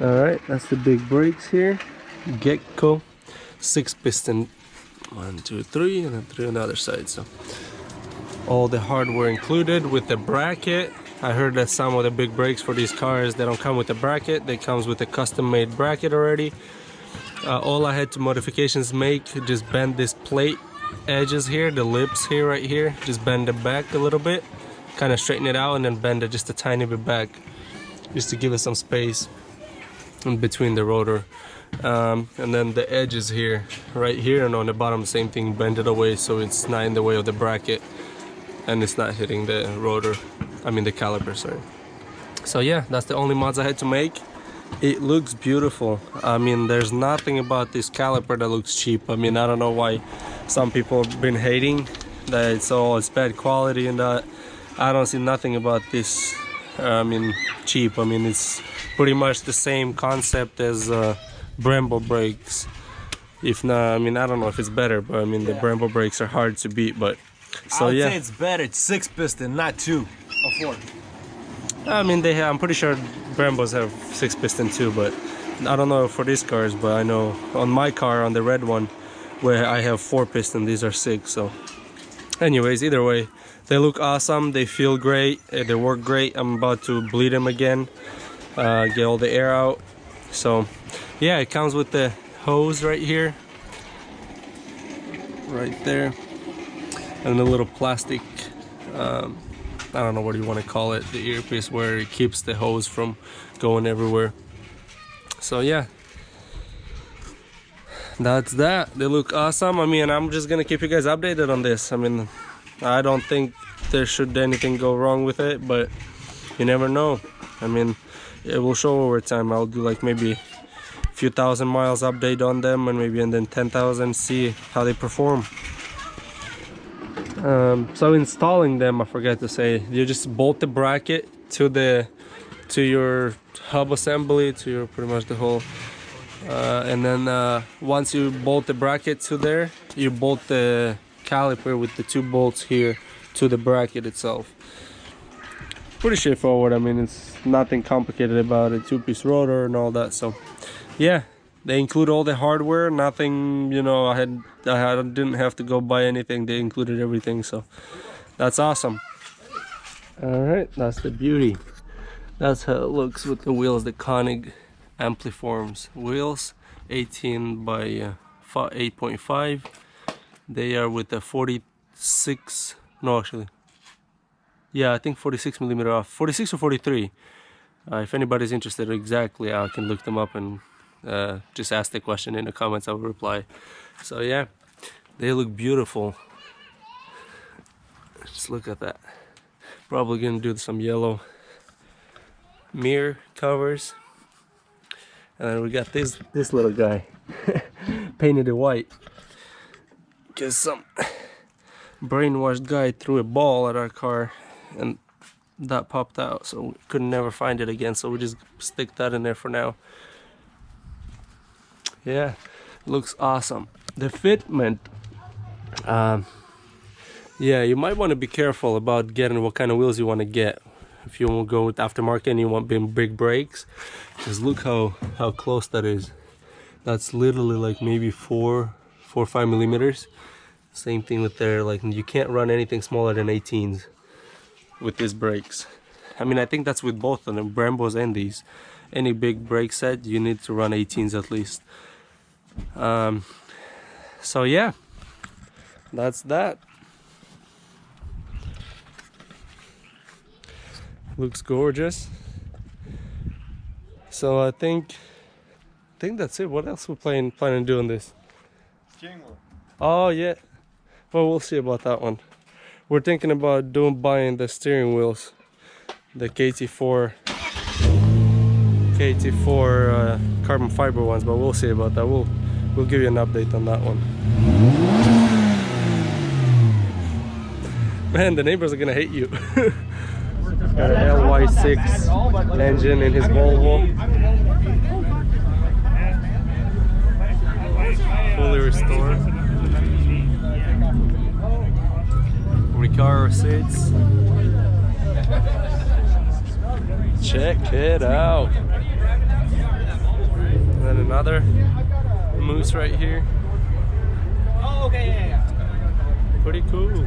Alright, that's the big brakes here. Gecko 6-piston. 1, 2, 3, and then 3 on the other side. So all the hardware included with the bracket. I heard that some of the big brakes for these cars, they don't come with a bracket. They comes with a custom-made bracket already. All I had to modifications make, just bend this plate edges here, the lips here, right here. Just bend it back a little bit, kind of straighten it out, and then bend it just a tiny bit back, just to give it some space in between the rotor. And then the edges here, right here, and on the bottom, same thing, bend it away so it's not in the way of the bracket and it's not hitting the rotor, I mean the caliper, sorry. So yeah, that's the only mods I had to make. It looks beautiful. I mean, there's nothing about this caliper that looks cheap. I mean, I don't know why some people have been hating that it's bad quality and that. I don't see nothing about this cheap. I mean, it's pretty much the same concept as Brembo brakes. If not, I mean, I don't know if it's better, but I mean, the Brembo brakes are hard to beat. But so I would say it's better. It's 6-piston, not 2 or 4. I mean, I'm pretty sure Brembos have 6-piston too, but I don't know for these cars. But I know on my car, on the red one, where I have 4-piston, these are 6. So, anyways, either way, they look awesome. They feel great. They work great. I'm about to bleed them again, get all the air out. So, yeah, it comes with the hose right here, right there, and a little plastic. I don't know what you want to call it, the earpiece where it keeps the hose from going everywhere. So yeah, that's that. They look awesome. I mean, I'm just gonna keep you guys updated on this. I mean, I don't think there should anything go wrong with it, but you never know. I mean, it will show over time. I'll do like maybe a few thousand miles update on them, and then 10,000, see how they perform. So installing them, I forgot to say, you just bolt the bracket to your hub assembly, to your pretty much the whole, and then once you bolt the bracket to there, you bolt the caliper with the 2 bolts here to the bracket itself. Pretty straightforward. I mean, it's nothing complicated about it. 2-piece rotor and all that. So yeah, they include all the hardware. Nothing, you know, I didn't have to go buy anything. They included everything, so that's awesome. All right, that's the beauty. That's how it looks with the wheels, the Koenig Ampliforms wheels, 18 by 8.5. They are with a 46, no actually, yeah, I think 46 millimeter off, 46 or 43. If anybody's interested exactly, I can look them up and just ask the question in the comments. I will reply. So yeah, they look beautiful. Just look at that. Probably gonna do some yellow mirror covers, and then we got this little guy painted it white because some brainwashed guy threw a ball at our car and that popped out, so we could never find it again, so we just stick that in there for now. Yeah, looks awesome. The fitment, yeah, you might want to be careful about getting what kind of wheels you want to get. If you want to go with aftermarket and you want big brakes, just look how close that is. That's literally like maybe 4 or 5 millimeters. Same thing with there, like you can't run anything smaller than 18s with these brakes. I mean, I think that's with both of them, Brembos and these. Any big brake set, you need to run 18s at least. So yeah, that's that. Looks gorgeous. So I think that's it. What else we planning to do on this? Steering wheel. Oh yeah. Well, we'll see about that one. We're thinking about buying the steering wheels, the KT4 carbon fiber ones, but we'll see about that. We'll give you an update on that one. Man, the neighbors are gonna hate you. Got an LY6 engine in his Volvo. Fully restored. Recaro seats. Check it out. another moose right here. Oh, okay, yeah. Pretty cool.